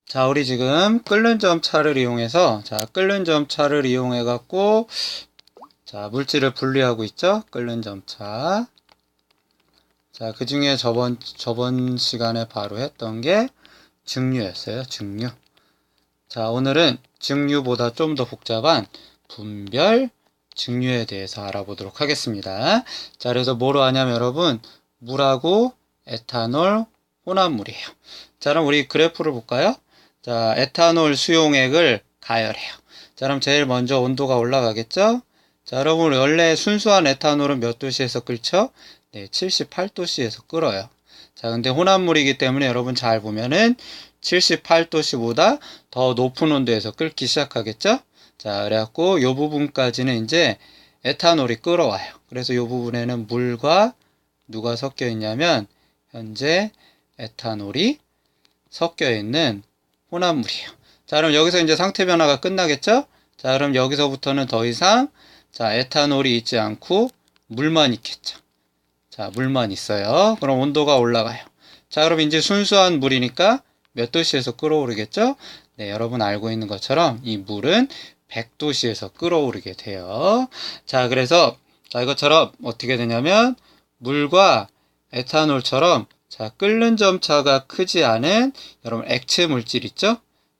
자, 우리 지금 끓는 점차를 이용해서, 끓는 점차를 이용해 갖고, 물질을 분리하고 있죠? 끓는 점차. 그 중에 저번 시간에 바로 했던 게 증류였어요. 증류. 오늘은 증류보다 좀 더 복잡한 분별 증류에 대해서 알아보도록 하겠습니다. 그래서 뭐로 하냐면 여러분, 물하고 에탄올 혼합물이에요. 그럼 우리 그래프를 볼까요? 에탄올 수용액을 가열해요. 그럼 제일 먼저 온도가 올라가겠죠? 여러분, 원래 순수한 에탄올은 몇 도씨에서 끓죠? 네, 78도씨에서 끓어요. 근데 혼합물이기 때문에 여러분 잘 보면은 78도씨보다 더 높은 온도에서 끓기 시작하겠죠? 그래갖고 요 부분까지는 이제 에탄올이 끓어와요. 그래서 요 부분에는 물과 누가 섞여 있냐면 현재 에탄올이 섞여 있는 혼합물이에요. 그럼 여기서 이제 상태 변화가 끝나겠죠? 그럼 여기서부터는 더 이상 에탄올이 있지 않고 물만 있겠죠. 물만 있어요. 그럼 온도가 올라가요. 그럼 이제 순수한 물이니까 몇 도씨에서 끓어오르겠죠? 네, 여러분 알고 있는 것처럼 이 물은 100도씨에서 끓어오르게 돼요. 그래서 이것처럼 어떻게 되냐면 물과 에탄올처럼 끓는 점차가 크지 않은 여러분 액체 물질 있죠?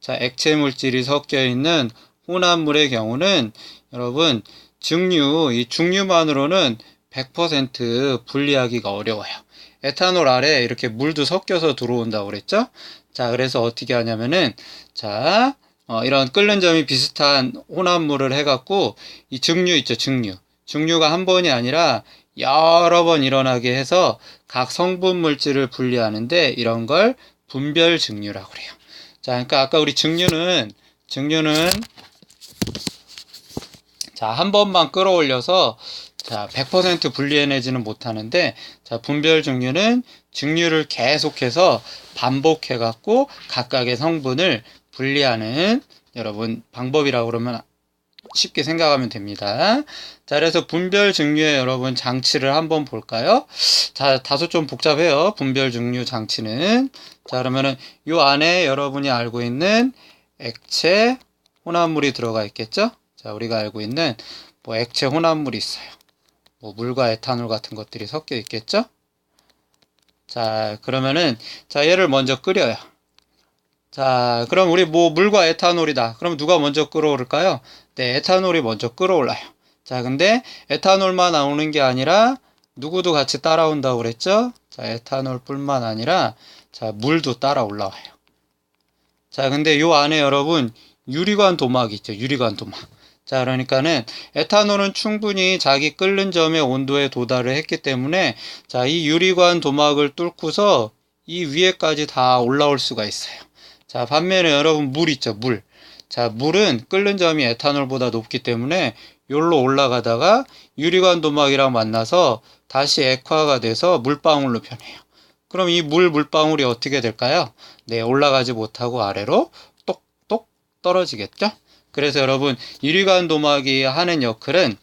액체 물질이 섞여 있는 혼합물의 경우는 여러분 이 증류만으로는 100% 분리하기가 어려워요. 에탄올 아래 이렇게 물도 섞여서 들어온다고 그랬죠? 그래서 어떻게 하냐면은 이런 끓는 점이 비슷한 혼합물을 해갖고 이 증류 있죠, 증류. 증류가 한 번이 아니라 여러 번 일어나게 해서 각 성분 물질을 분리하는데 이런 걸 분별 증류라고 그래요. 그러니까 아까 우리 증류는 한 번만 끌어올려서 100% 분리해내지는 못하는데 분별 증류는 증류를 계속해서 반복해 갖고 각각의 성분을 분리하는 여러분 방법이라고 그러면 쉽게 생각하면 됩니다. 그래서 분별 증류의 여러분 장치를 한번 볼까요? 다소 좀 복잡해요. 분별 증류 장치는. 그러면은 요 안에 여러분이 알고 있는 액체 혼합물이 들어가 있겠죠? 우리가 알고 있는 액체 혼합물이 있어요. 물과 에탄올 같은 것들이 섞여 있겠죠? 그러면은 얘를 먼저 끓여요. 그럼 우리 물과 에탄올이다. 그럼 누가 먼저 끓어오를까요? 네, 에탄올이 먼저 끓어올라요. 근데 에탄올만 나오는 게 아니라 누구도 같이 따라온다고 그랬죠? 에탄올 뿐만 아니라 물도 따라 올라와요. 근데 요 안에 여러분 유리관 도막이 있죠. 유리관 도막. 그러니까는 에탄올은 충분히 자기 끓는 점의 온도에 도달을 했기 때문에 이 유리관 도막을 뚫고서 이 위에까지 다 올라올 수가 있어요. 반면에 여러분 물 있죠, 물. 물은 끓는 점이 에탄올보다 높기 때문에 여기로 올라가다가 유리관 도막이랑 만나서 다시 액화가 돼서 물방울로 변해요. 그럼 이 물방울이 어떻게 될까요? 네, 올라가지 못하고 아래로 똑똑 떨어지겠죠? 그래서 여러분 유리관 도막이 하는 역할은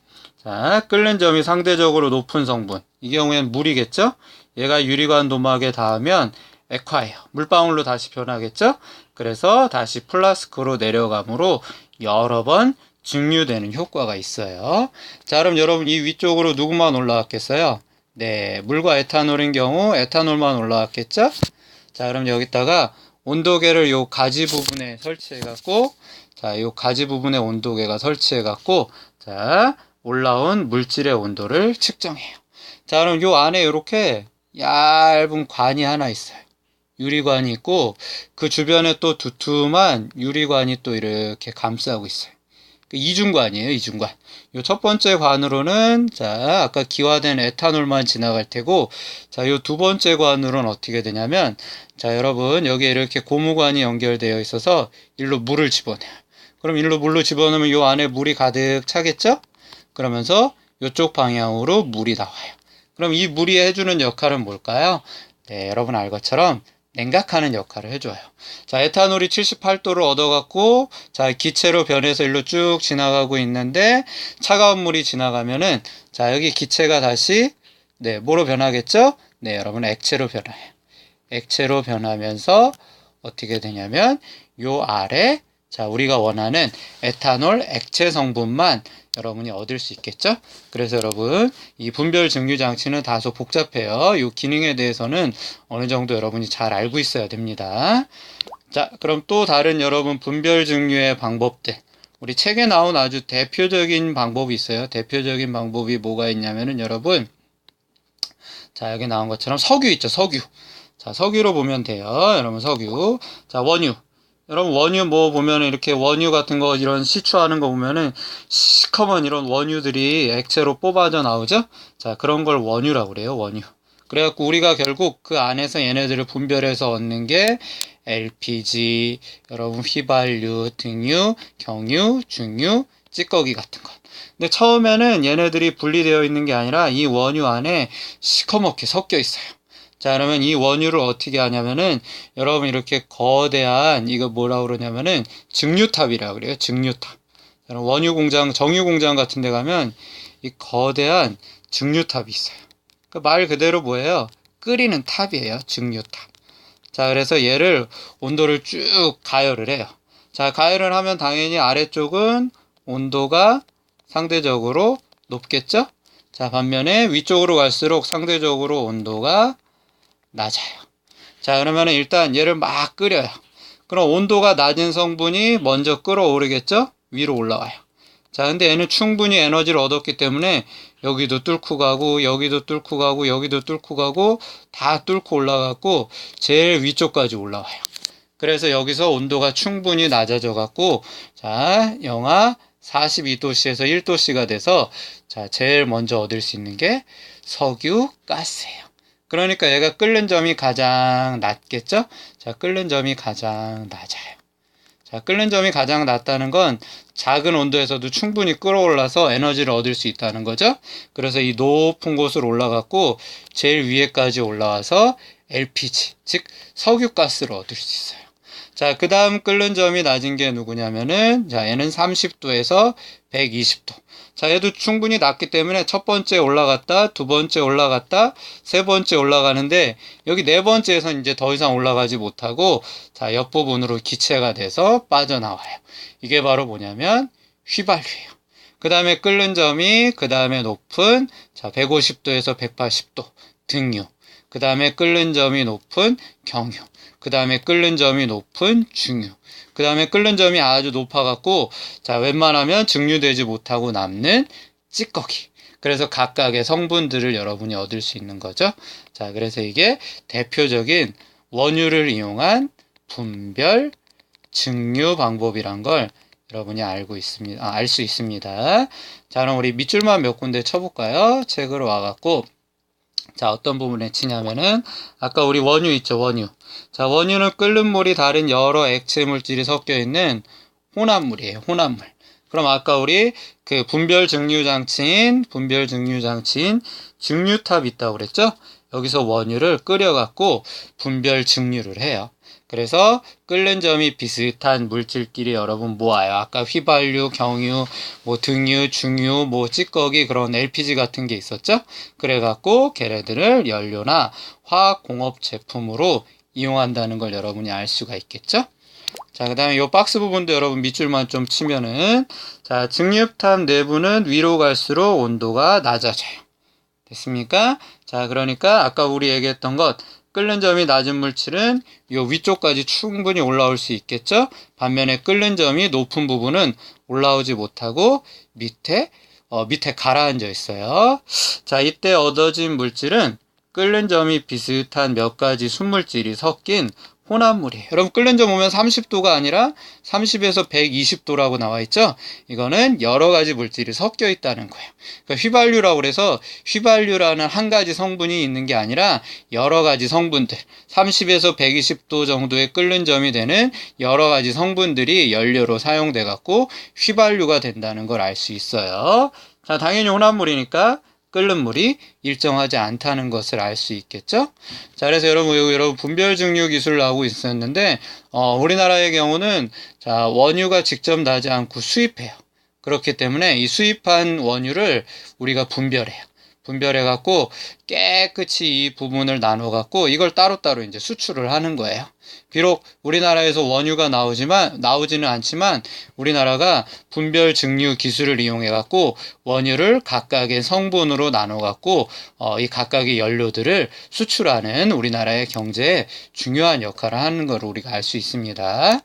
끓는 점이 상대적으로 높은 성분, 이 경우엔 물이겠죠? 얘가 유리관 도막에 닿으면 액화예요. 물방울로 다시 변하겠죠? 그래서 다시 플라스크로 내려가므로 여러 번 증류되는 효과가 있어요. 그럼 여러분 이 위쪽으로 누구만 올라왔겠어요? 네, 물과 에탄올인 경우 에탄올만 올라왔겠죠? 그럼 여기다가 온도계를 요 가지 부분에 설치해 갖고 요 가지 부분에 온도계가 설치해 갖고 올라온 물질의 온도를 측정해요. 그럼 요 안에 이렇게 얇은 관이 하나 있어요. 유리관이 있고 그 주변에 또 두툼한 유리관이 또 이렇게 감싸고 있어요. 이중관이에요, 이중관. 요 첫 번째 관으로는 아까 기화된 에탄올만 지나갈 테고 요 두 번째 관으로는 어떻게 되냐면 여러분 여기에 이렇게 고무관이 연결되어 있어서 일로 물을 집어내요. 그럼 일로 물로 집어넣으면 요 안에 물이 가득 차겠죠? 그러면서 요쪽 방향으로 물이 나와요. 그럼 이 물이 해주는 역할은 뭘까요? 네, 여러분 알 것처럼 냉각하는 역할을 해줘요. 에탄올이 78도를 얻어갖고, 기체로 변해서 일로 쭉 지나가고 있는데, 차가운 물이 지나가면은, 여기 기체가 다시, 네, 뭐로 변하겠죠? 네, 여러분, 액체로 변해요. 액체로 변하면서, 어떻게 되냐면 요 아래 자 우리가 원하는 에탄올 액체 성분만 여러분이 얻을 수 있겠죠? 그래서 여러분 이 분별 증류 장치는 다소 복잡해요. 이 기능에 대해서는 어느 정도 여러분이 잘 알고 있어야 됩니다. 자, 그럼 또 다른 여러분 분별 증류의 방법들. 우리 책에 나온 아주 대표적인 방법이 있어요. 대표적인 방법이 뭐가 있냐면은 여러분 자 여기 나온 것처럼 석유 있죠, 석유. 자, 석유로 보면 돼요. 여러분 석유. 자, 원유. 여러분 원유 뭐 보면은 이렇게 원유 같은 거 이런 시추하는 거 보면은 시커먼 이런 원유들이 액체로 뽑아져 나오죠? 자, 그런 걸 원유라고 그래요, 원유. 그래갖고 우리가 결국 그 안에서 얘네들을 분별해서 얻는 게 LPG, 여러분 휘발유, 등유, 경유, 중유, 찌꺼기 같은 것. 근데 처음에는 얘네들이 분리되어 있는 게 아니라 이 원유 안에 시커멓게 섞여 있어요. 자, 그러면 이 원유를 어떻게 하냐면은 여러분 이렇게 거대한 이거 뭐라고 그러냐면은 증류탑이라고 그래요. 증류탑. 원유 공장, 정유 공장 같은 데 가면 이 거대한 증류탑이 있어요. 그 말 그대로 뭐예요? 끓이는 탑이에요. 증류탑. 자, 그래서 얘를 온도를 쭉 가열을 해요. 자, 가열을 하면 당연히 아래쪽은 온도가 상대적으로 높겠죠? 자, 반면에 위쪽으로 갈수록 상대적으로 온도가 낮아요. 자, 그러면 일단 얘를 막 끓여요. 그럼 온도가 낮은 성분이 먼저 끓어오르겠죠? 위로 올라와요. 자, 근데 얘는 충분히 에너지를 얻었기 때문에 여기도 뚫고 가고 여기도 뚫고 가고 여기도 뚫고 가고 다 뚫고 올라가고 제일 위쪽까지 올라와요. 그래서 여기서 온도가 충분히 낮아져 갖고 자, 영하 42도씨에서 1도씨가 돼서 자, 제일 먼저 얻을 수 있는 게 석유 가스예요. 그러니까 얘가 끓는 점이 가장 낮겠죠? 자, 끓는 점이 가장 낮아요. 자, 끓는 점이 가장 낮다는 건 작은 온도에서도 충분히 끓어올라서 에너지를 얻을 수 있다는 거죠. 그래서 이 높은 곳으로 올라갔고 제일 위에까지 올라와서 LPG, 즉 석유가스를 얻을 수 있어요. 자, 그 다음 끓는 점이 낮은 게 누구냐면은 자, 얘는 30도에서 120도. 자, 얘도 충분히 낮기 때문에 첫 번째 올라갔다, 두 번째 올라갔다, 세 번째 올라가는데 여기 네 번째에서 이제 더 이상 올라가지 못하고 자, 옆부분으로 기체가 돼서 빠져나와요. 이게 바로 뭐냐면 휘발유예요. 그 다음에 끓는 점이 그 다음에 높은 자, 150도에서 180도 등유. 그 다음에 끓는 점이 높은 경유. 그 다음에 끓는 점이 높은 중유. 그 다음에 끓는 점이 아주 높아갖고 자, 웬만하면 증류되지 못하고 남는 찌꺼기. 그래서 각각의 성분들을 여러분이 얻을 수 있는 거죠. 자, 그래서 이게 대표적인 원유를 이용한 분별 증류 방법이란 걸 여러분이 알고 있습니다. 알 수 있습니다. 자, 그럼 우리 밑줄만 몇 군데 쳐볼까요? 책으로 와갖고 자, 어떤 부분에 치냐면은 아까 우리 원유 있죠, 원유. 자, 원유는 끓는 물이 다른 여러 액체 물질이 섞여 있는 혼합물이에요, 혼합물. 그럼 아까 우리 그 분별 증류 장치인 증류탑 있다고 그랬죠? 여기서 원유를 끓여갖고 분별 증류를 해요. 그래서 끓는 점이 비슷한 물질끼리 여러분 모아요. 아까 휘발유, 경유, 뭐 등유, 중유, 뭐 찌꺼기 그런 LPG 같은 게 있었죠? 그래갖고 걔네들을 연료나 화학공업 제품으로 이용한다는 걸 여러분이 알 수가 있겠죠? 자, 그 다음에 이 박스 부분도 여러분 밑줄만 좀 치면은 자, 증류탑 내부는 위로 갈수록 온도가 낮아져요. 됐습니까? 자, 그러니까 아까 우리 얘기했던 것 끓는 점이 낮은 물질은 이 위쪽까지 충분히 올라올 수 있겠죠? 반면에 끓는 점이 높은 부분은 올라오지 못하고 밑에 가라앉아 있어요. 자, 이때 얻어진 물질은 끓는 점이 비슷한 몇 가지 순물질이 섞인 혼합물이에요. 여러분 끓는 점 보면 30도가 아니라 30에서 120도라고 나와 있죠? 이거는 여러 가지 물질이 섞여 있다는 거예요. 그러니까 휘발유라고 그래서 휘발유라는 한 가지 성분이 있는 게 아니라 여러 가지 성분들 30에서 120도 정도의 끓는 점이 되는 여러 가지 성분들이 연료로 사용돼 갖고 휘발유가 된다는 걸 알 수 있어요. 자, 당연히 혼합물이니까 끓는 물이 일정하지 않다는 것을 알 수 있겠죠? 자, 그래서 여러분 분별 증류 기술을 하고 있었는데, 우리나라의 경우는 자, 원유가 직접 나지 않고 수입해요. 그렇기 때문에 이 수입한 원유를 우리가 분별해요. 분별해갖고 깨끗이 이 부분을 나눠갖고 이걸 따로따로 이제 수출을 하는 거예요. 비록 우리나라에서 원유가 나오지는 않지만 우리나라가 분별 증류 기술을 이용해갖고 원유를 각각의 성분으로 나눠갖고 이 각각의 연료들을 수출하는 우리나라의 경제에 중요한 역할을 하는 걸 우리가 알 수 있습니다.